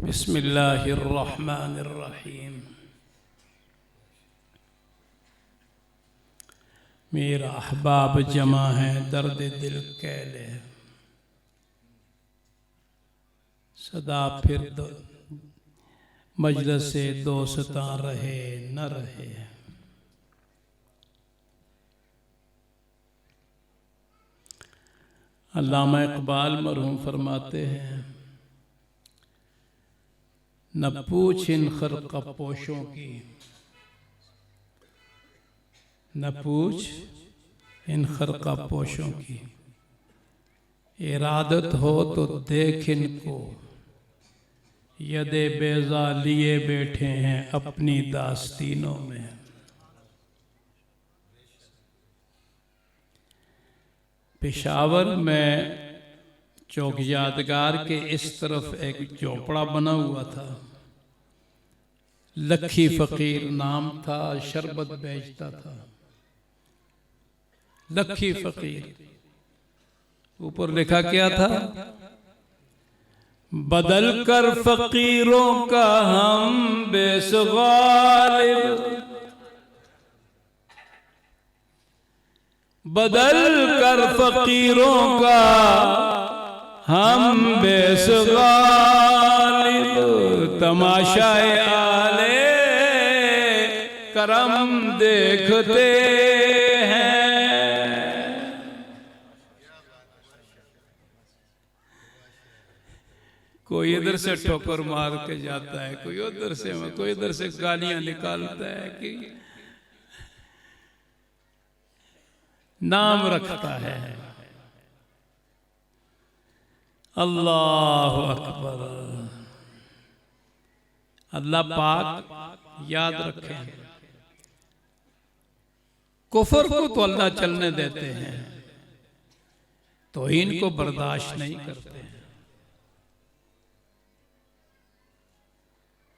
बिस्मिल्लाहिर्रहमानिर्रहीम। मेरा अहबाब जमा है दर्द दिल कैले, सदा फिर मजलिस से दोस्तां रहे न रहे। अल्लामा इकबाल मरहूम फरमाते हैं, न पूछ इन खरका पोशों की, न पूछ इन खरका पोशों की, इरादत हो तो देख इनको, यदे बेजा लिए बैठे हैं अपनी दास्तीनों में। पेशावर में चौक यादगार के इस तरफ एक झोपड़ा बना हुआ था। लखी फकीर नाम था, शरबत बेचता था। लखी फकीर, ऊपर लिखा क्या था? बदल कर फकीरों का हम बेसगालिब, बदल कर फकीरों का हम बेसगालिब, तमाशाए आले करम देखते हैं। कोई इधर से ठोकर मार के जाता है, कोई उधर से, कोई इधर से गालियां निकालता है कि नाम रखता है। अल्लाह अकबर। अल्लाह पाक याद रखें, कुफर को तो अल्लाह चलने देते हैं, तौहीन को बर्दाश्त नहीं करते।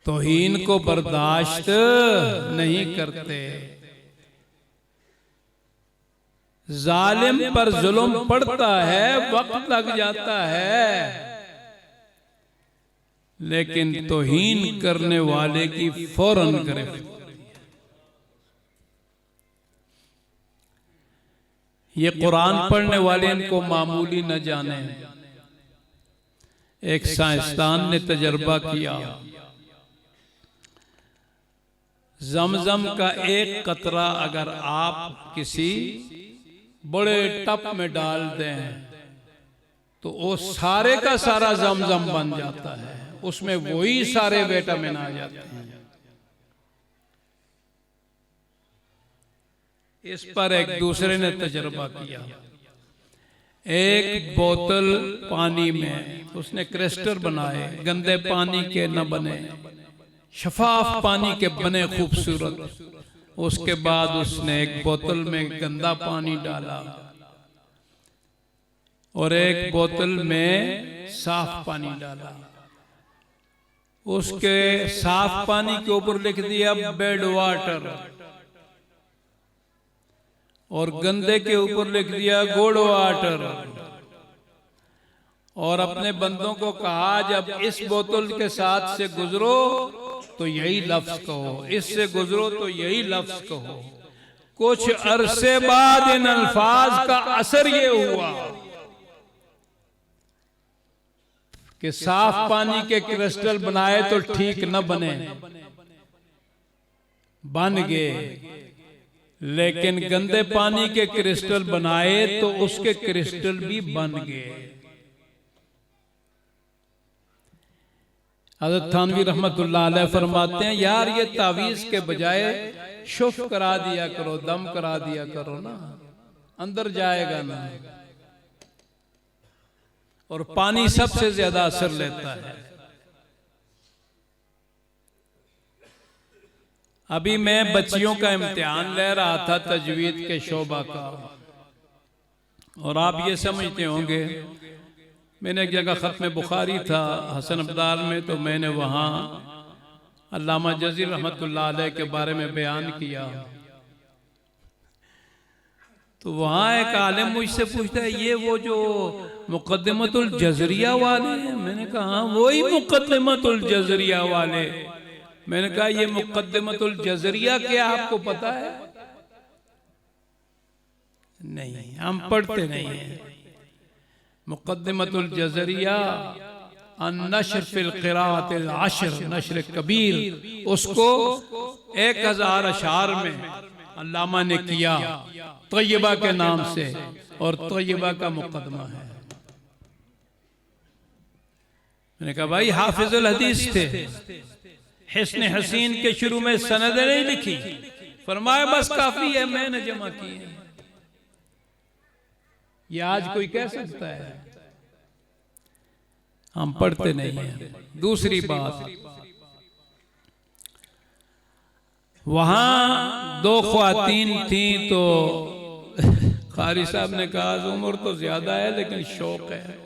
तौहीन को बर्दाश्त नहीं करते। जालिम पर जुल्म पड़ता है, वक्त लग जाता है, लेकिन तौहीन करने वाले की फौरन गिरफ्त। ये कुरान पढ़ने वाले इनको मामूली न जाने। एक साइंसदान ने तजर्बा किया, जमजम का एक कतरा अगर आप किसी बड़े टप में डाल दें तो वो सारे का सारा जमजम बन जाता है, उसमें वही सारे विटामिन आ जाते हैं। इस पर एक दूसरे ने तजर्बा किया। एक बोतल पानी में उसने क्रिस्टल बनाए, गंदे पानी के न बने, शफाफ पानी के बने खूबसूरत। उसके बाद उसने एक बोतल में गंदा पानी डाला और एक बोतल में साफ पानी डाला। उसके साफ पानी के ऊपर लिख दिया बेड वाटर और गंदे के ऊपर लिख दिया गुड वाटर, और अपने बंदों को कहा जब इस बोतल के साथ से गुजरो तो यही लफ्ज कहो, इससे गुजरो तो यही लफ्ज कहो। कुछ अरसे बाद इन अल्फाज का असर ये हुआ कि साफ पानी के क्रिस्टल बनाए तो ठीक न बने, बन गए, लेकिन गंदे पानी के क्रिस्टल बनाए तो उसके क्रिस्टल भी बन गए। हज़रत थानवी रहमतुल्लाह अलैह फरमाते हैं, यार ये तावीज़ के बजाय शुफ करा दिया करो, दम करा दिया करो ना, अंदर जाएगा ना। और पानी सबसे ज्यादा असर लेता है। अभी मैं बच्चियों का इम्तिहान ले रहा था तजवीद के शोबा का, और आप ये समझते होंगे मैंने एक जगह ख़त्म बुखारी था हसन अब्दाल में, तो मैंने वहाँ अल्लामा जज़ीर रहमतुल्लाह अलैह के बारे में बयान किया। तो वहाँ एक आलिम मुझसे पूछता है, ये वो जो मुकद्दमतुल जज़रिया वाले हैं? मैंने कहा हाँ वही मुकद्दमतुल जज़रिया वाले। मैंने कहा ये मुकद्दमतुल जज़रिया क्या आपको पता है? नहीं, हम पढ़ते नहीं हैं। मुकद्दमतुल जज़रिया अन-नश्र फिल क़िराअतिल अश्र, नश्र कबीर, उसको 1000 अशार में अल्लामा ने किया तय्यबा के नाम से, और तय्यबा का मुकदमा है। मैंने कहा भाई हाफिजुल हदीस थे, हिस्न हसीन के शुरू में सनदें नहीं लिखी, फरमाया बस काफी है, मैंने जमा की है। ये आज कोई कह सकता है? हम पढ़ते नहीं हैं। दूसरी बात, वहां 2 ख्वातीन थी, तो कारी साहब ने कहा उम्र तो ज्यादा है लेकिन शौक है।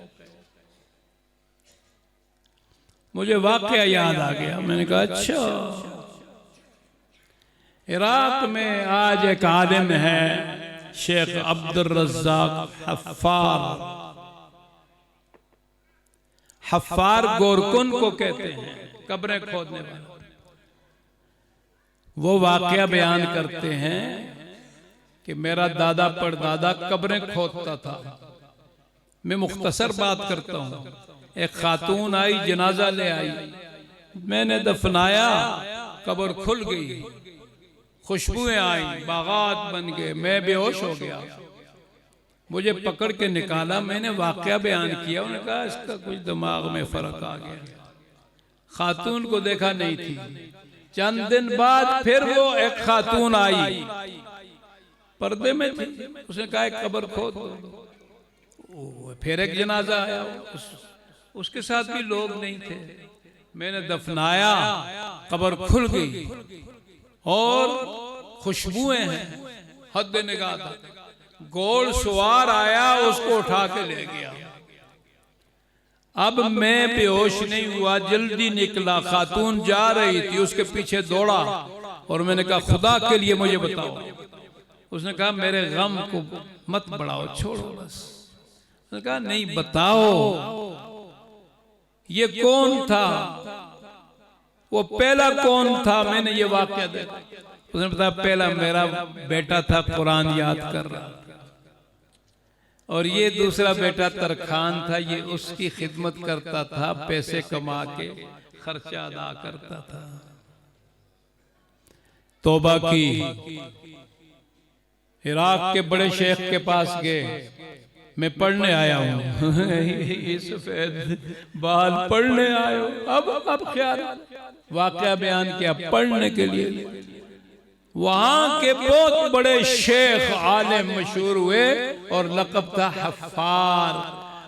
मुझे वाकया याद आ गया। मैंने कहा अच्छा, इराक में आज एक आलिम है शेख अब्दुल रज़्ज़ाक हफ़ार गोरकुन को कहते हैं, कब्रें खोदने वाले। वो वाकया बयान करते हैं कि मेरा दादा परदादा कब्रें खोदता था। मैं मुख्तसर बात करता हूँ। एक खातून आई, जनाजा ले आई, मैंने दफनाया, कब्र खुल गई, खुशबुएं आई, बागात बन गए, मैं बेहोश हो गया। मुझे पकड़ के निकाला, मैंने वाकया बयान किया। उन्होंने कहा इसका कुछ दिमाग में फर्क आ गया। खातून को देखा नहीं थी। चंद दिन बाद फिर वो एक खातून आई, पर्दे में थी, उसने कहा एक कब्र खोद दो। फिर एक जनाजा आया, उसके साथ भी लोग नहीं थे। मैंने दफनाया, कब्र खुल गई और खुशबुएं हैं, हद निगाह था। गोल सवार आया, उसको उठा के ले गया। अब मैं बेहोश नहीं हुआ, जल्दी निकला, खातून जा रही थी, उसके पीछे दौड़ा और मैंने कहा खुदा के लिए मुझे बताओ। उसने कहा मेरे गम को मत बढ़ाओ, छोड़ो बस। उसने कहा नहीं बताओ ये कौन था, वो पहला कौन था। मैंने ये वाकया देखा। उसने बताया पहला मेरा बेटा था, कुरान याद कर रहा, और ये दूसरा बेटा तरखान था, ये उसकी खिदमत करता था, पैसे कमा के खर्चा अदा करता था। तौबा की, इराक के बड़े शेख के पास गए, मैं पढ़ने आया हूँ। ये सफेद बाल पढ़ने आए हो? अब ख्याल वाकया बयान किया पढ़ने के लिए। वहां के बहुत बड़े शेख आलिम मशहूर हुए और लक़ब था हफ़ार,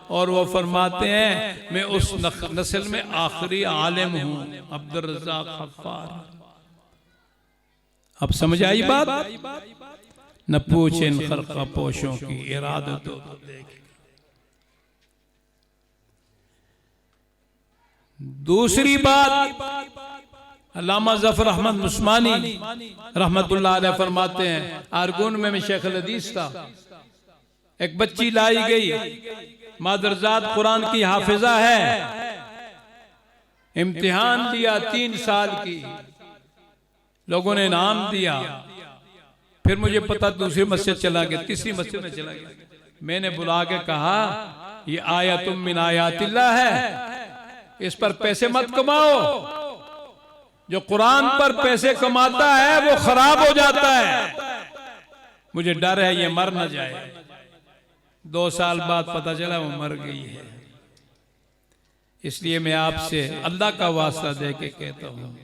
और वो फरमाते हैं मैं उस नस्ल में आखिरी आलिम हूं, अब्दुल रज़्ज़ाक हफ़ार। अब समझ आई बात? न पूछ इन खलक़ा पोशों की इरादत। दूसरी बात, अल्लामा ज़फ़र अहमद उस्मानी रहमतुल्लाह अलैह फरमाते हैं, आरगून में मैं शेख हदीस था, एक बच्ची लाई गई, मादरजात कुरान की हाफिजा है, इम्तिहान दिया 3 साल की, लोगों ने नाम दिया। फिर मुझे पता दूसरी मस्जिद चला गया, तीसरी मस्जिद में चला गया। मैंने बुला के कहा ये आयतुम मिन आयातिल्लाह है, इस पर पैसे मत कमाओ। जो कुरान पर पैसे कमाता है वो खराब हो जाता है। मुझे डर है ये मर न जाए। 2 साल बाद पता चला वो मर गई है। इसलिए मैं आपसे अल्लाह का वास्ता दे के कहता हूँ,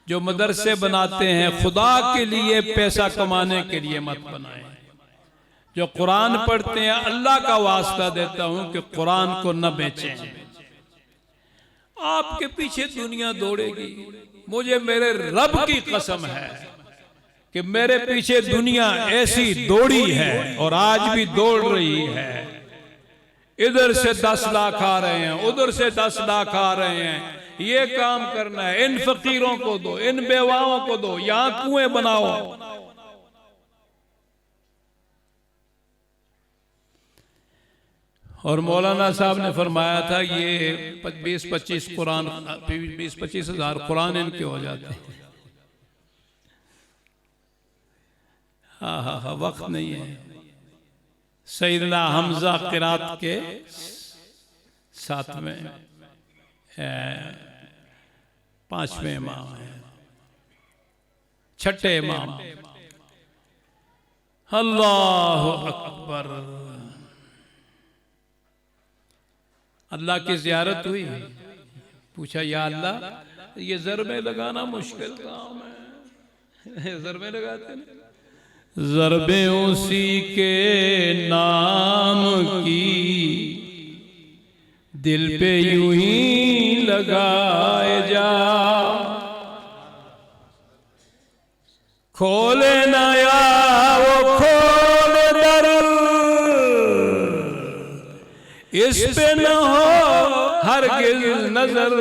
जो मदरसे बनाते हैं खुदा के लिए, पैसा कमाने के लिए मत बनाएं। जो कुरान पढ़ते हैं, अल्लाह का वास्ता देता हूं कि कुरान को न बेचें। आपके पीछे दुनिया दौड़ेगी, मुझे मेरे रब की कसम है कि मेरे पीछे दुनिया ऐसी दौड़ी है और आज भी दौड़ रही है। इधर से 10 लाख आ रहे हैं, उधर से 10 लाख आ रहे हैं, ये काम करना है, इन फकीरों को दो, इन बेवाओं को दो, यहां कुएं बनाओ। और मौलाना साहब ने फरमाया था ये 20-25 कुरान 20-25 हज़ार कुरान इनके हो जाते हैं। हाँ हाँ हाँ, वक्त नहीं है। सैयदना हमजा क़िरात के 7वें 5वें इमाम है, 6ठे इमाम। अल्लाह अकबर। अल्लाह की ज़ियारत हुई, पूछा या अल्लाह ये ज़रबे लगाना मुश्किल काम है। ज़रबे लगाते हैं, ज़रबे उसी के नाम की दिल पे यूं ही लगाए जा, खोले नया वो खोल दर, इस पे न हो हरगिज़ नजर,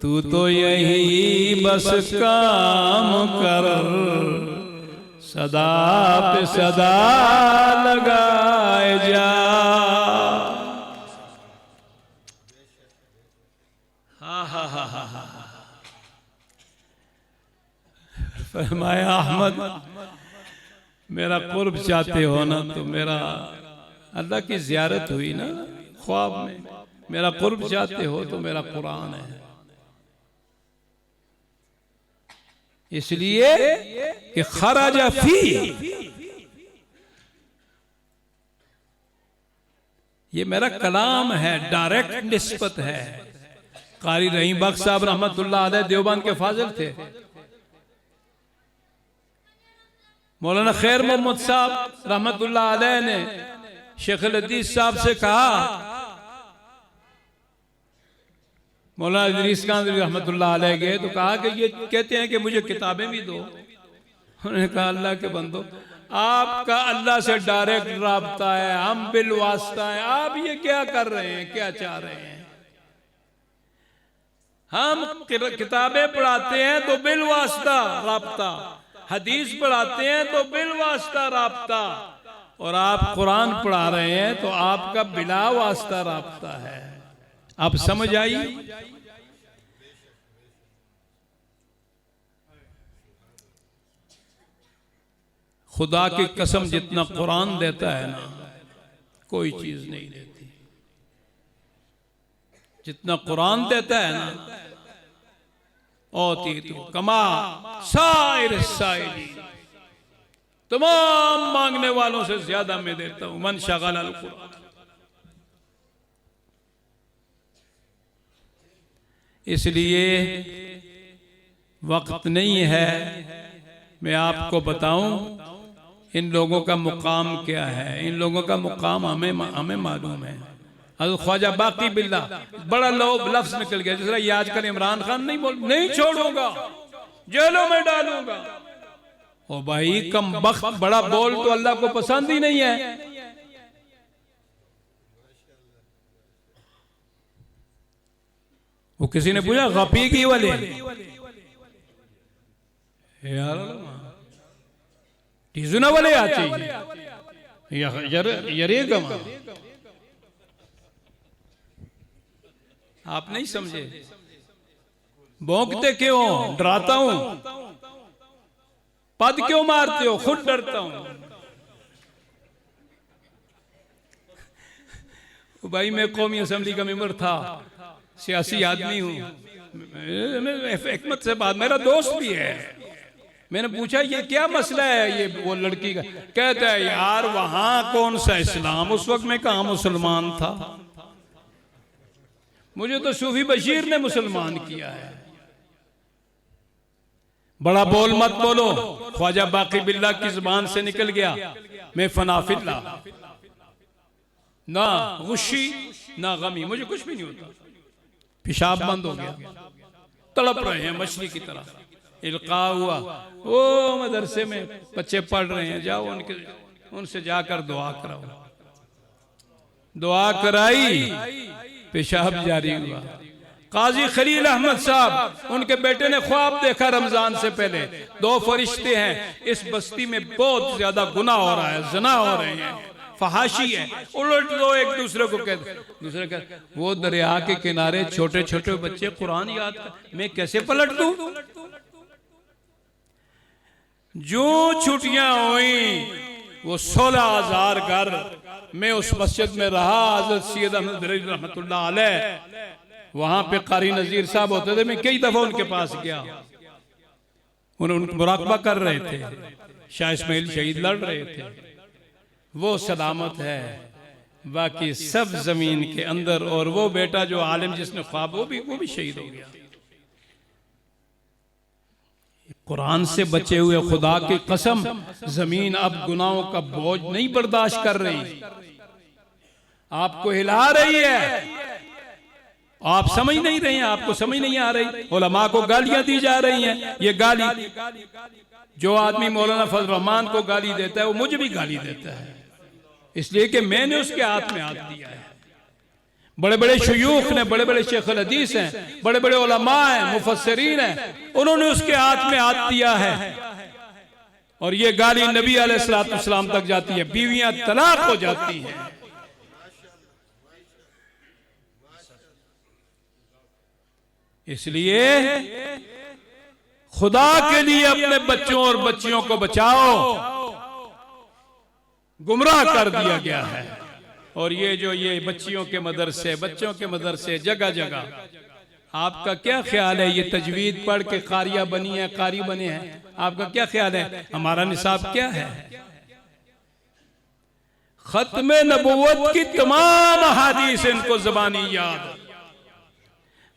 तू तो यही बस काम कर, सदा पे सदा लगाए जा। हा हा हा हा हा। फरमाया अहमद मेरा कुर्ब चाहते हो ना तो मेरा अल्लाह की ज़ियारत हुई ना ख्वाब में, मेरा कुर्ब चाहते हो तो मेरा कुरान है। इसलिए कि खराजा फी, ये मेरा कलाम है, डायरेक्ट निस्बत है। कारी रहीम बख्श साहब रहमतुल्लाह अलैह देवबंद के फाजिल थे। मौलाना खैर मोहम्मद साहब रहमतुल्लाह अलैह ने शेख हदीस साहब से कहा, मौलाना इदरीस कांदरी रहमतुल्लाह अलैह गए तो कहा कि ये कहते हैं कि मुझे किताबें भी दो। उन्होंने कहा अल्लाह के बंदो, आपका अल्लाह से डायरेक्ट राब्ता है, हम बिल वास्ता है, आप ये क्या कर रहे हैं, क्या चाह रहे हैं? हम किताबें पढ़ाते हैं तो बिल वास्ता राब्ता, हदीस पढ़ाते हैं तो बिल वास्ता राब्ता, और आप कुरान पढ़ा रहे हैं तो आपका बिला वास्ता राब्ता है। आप समझ आई? खुदा की कसम जितना कुरान देता है ना कोई चीज नहीं देती, जितना कुरान देता है ना ओती तो कमा साइर साइली, तमाम मांगने वालों से ज्यादा मैं देता हूं। मन शगल अल कुरान। इसलिए वक्त नहीं है मैं आपको बताऊं इन लोगों का मुकाम क्या है। इन लोगों का मुकाम हमें मालूम है। हज़रत ख्वाजा बाकी बिल्ला बड़ा लफ्ज निकल गया, जिस तरह ये आजकल इमरान खान नहीं बोल, नहीं छोड़ूंगा, जेलों में डालूंगा। ओ भाई कम बख्त बड़ा बोल तो अल्लाह को पसंद ही नहीं है। वो किसी ने पूछा गपी की वाले यार टीजुना वाले आते आप नहीं समझे। भौंकते क्यों, डराता हूं, पद क्यों मारते हो, खुद डरता हूं। भाई मैं कौमी असेंबली का मेंबर था, सियासी आदमी हूं, हिकमत से बात, मेरा दोस्त भी है। मैंने पूछा ये क्या मसला है, ये वो लड़की का, कहता है यार वहां कौन सा इस्लाम, उस वक्त मैं कहां मुसलमान था, मुझे तो सूफी बशीर ने मुसलमान किया है। बड़ा बोल मत बोलो। ख्वाजा बाकी बिल्ला की जुबान से निकल गया मैं फनाफिल्ला, ना गुशी ना गमी, मुझे कुछ भी नहीं होता। पेशाब बंद हो गया, तड़प रहे हैं मछली की तरह। इल्का हुआ, वो मदरसे में बच्चे पढ़ रहे हैं, जाओ उनसे जाकर दुआ कराओ। दुआ कराई, पेशाब जारी हुआ। काजी खलील अहमद साहब, उनके बेटे ने ख्वाब देखा रमजान से पहले, 2 फरिश्ते हैं इस बस्ती में बहुत ज्यादा गुनाह हो रहा है, ज़िना हो रहे हैं, फहाशी है, उलट दो, एक दूसरे को कहते, दूसरे कहते वो दरिया के किनारे छोटे छोटे बच्चे कुरान याद कर, मैं कैसे पलट दूं? जो छुट्टियां हुई वो 16,000 घर मैं उस मस्जिद में रहा। हज़रत सैयद अहमद बरेलवी रहमतुल्लाह अलैह वहां पे कारी नजीर साहब होते थे, मैं कई दफा उनके पास गया, उन्होंने मुराकबा कर रहे थे, शाह इस्माइल शहीद लड़ रहे थे। वो सलामत है, बाकी सब जमीन के अंदर। और वो बेटा जो आलिम जिसने ख्वाब, वो भी शहीद हो गया। कुरान से बचे हुए खुदा की कसम, जमीन अब गुनाहों का बोझ नहीं बर्दाश्त कर रही, आपको हिला रही है, आप समझ नहीं रहे हैं, आपको समझ नहीं आ रही। उलमा को गालियां दी जा रही हैं। ये गाली जो आदमी मौलाना फजल रहमान को गाली देता है वो मुझे भी गाली देता है, इसलिए कि मैंने उसके हाथ में हाथ दिया है। बड़े बड़े शयूख ने, बड़े बड़े शेख अल हदीस हैं, बड़े बड़े उलमा हैं, मुफस्सिरीन हैं, उन्होंने उसके हाथ में हाथ दिया है। और ये गाली नबी अलैहिस्सलाम तक जाती है, बीवियां तलाक हो जाती हैं। इसलिए खुदा के लिए अपने बच्चों और बच्चियों को बचाओ, गुमराह कर दिया गया है। और ये जो ये बच्चियों के मदरसे, बच्चों के मदरसे जगह जगह, आपका क्या ख्याल है? ये तजवीद पढ़ के कारिया बनी है, कारी बने हैं, आपका क्या ख्याल है? हमारा निसाब क्या है? खत्मे नबुव्वत की तमाम अहादीस इनको ज़बानी याद,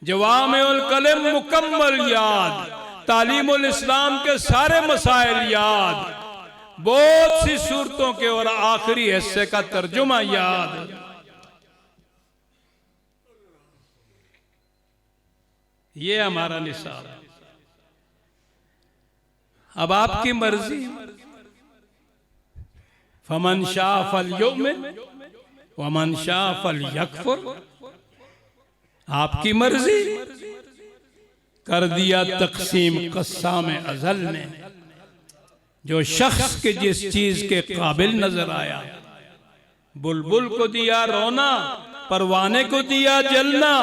जवामिउल कलम मुकम्मल याद, तालीमुल इस्लाम के सारे मसाइल याद, बहुत सी सूरतों के और आखिरी हिस्से का तर्जुमा याद। ये हमारा निसाब है। अब आपकी मर्जी, फमन शाअ फलयुमिन वमन शाअ फलयकफुर, आपकी मर्जी। कर दिया तकसीम कस्साम अज़ल ने, जो शख्स के जिस चीज के काबिल नजर आया, बुलबुल को दिया रोना, परवाने को दिया जलना,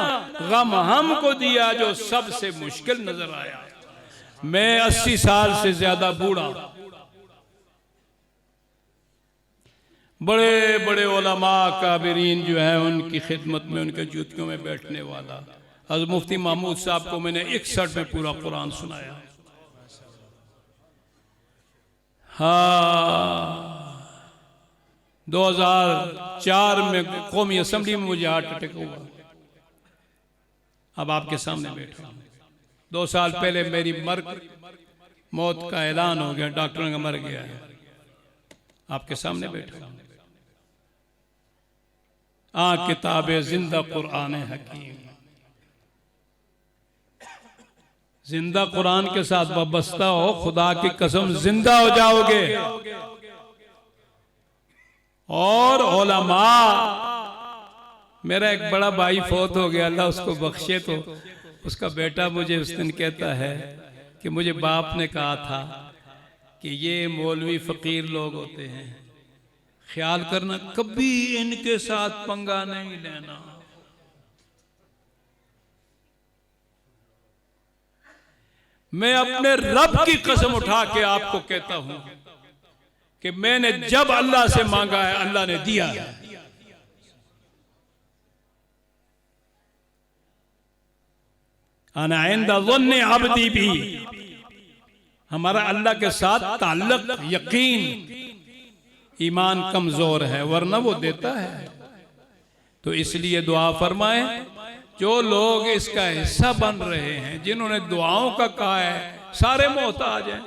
गम हम को दिया जो सबसे मुश्किल नजर आया। मैं 80 साल से ज्यादा बूढ़ा, बड़े बड़े उलमा काबिरीन जो है उनकी खिदमत में, उनके जूतियों में बैठने वाला हज़रत मुफ्ती महमूद साहब को मैंने 61 में पूरा कुरान सुनाया। हाँ, 2004 में कौमी असम्बली में मुझे हार्ट अटैक हुआ। अब आपके सामने बैठा, 2 साल पहले मेरी मौत का ऐलान हो गया, डॉक्टरों का मर गया है, आपके सामने बैठा। किताबे जिंदा कुरान हकीम, जिंदा कुरान के साथ वाबस्ता हो, खुदा की कसम जिंदा हो जाओगे। और उलमा, मेरा एक बड़ा भाई फौत हो गया, अल्लाह उसको बख्शे, तो उसका बेटा मुझे उस दिन कहता है कि मुझे बाप ने कहा था कि ये मौलवी फकीर लोग होते हैं, ख्याल करना कभी इनके साथ पंगा नहीं लेना। मैं अपने रब की कसम उठा के आपको कहता हूं कि मैंने जब अल्लाह से मांगा है, अल्लाह ने दिया है। अना इंदा ज़न्नि अब्दी भी, हमारा अल्लाह के साथ ताल्लुक, यकीन, ईमान कमजोर है, वरना वो देता है। तो इसलिए दुआ फरमाए, जो लोग इसका हिस्सा बन रहे हैं, जिन्होंने दुआओं का कहा है, सारे मोहताज हैं,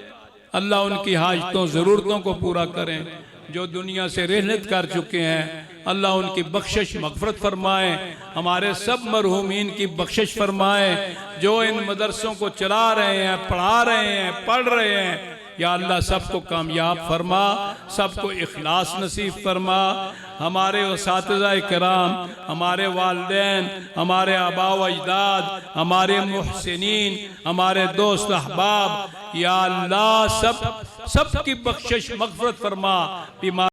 अल्लाह उनकी हाजतों ज़रूरतों को पूरा करें। जो दुनिया से रहलत कर चुके हैं, अल्लाह उनकी बख्शिश मग़फ़िरत फरमाए, हमारे सब मरहूमीन की बख्शिश फरमाए। जो इन मदरसों को चला रहे हैं, पढ़ा रहे हैं, पढ़ रहे हैं, या अल्लाह सबको कामयाब फरमा, सबको इखलास नसीब फरमा। हमारे उस्ताज़ किराम, हमारे वालिदैन, हमारे आबा व अजदाद, हमारे मुहसिनीन, हमारे दोस्त अहबाब, या अल्लाह सब की बख्शिश मग़फ़िरत फरमा। बीमार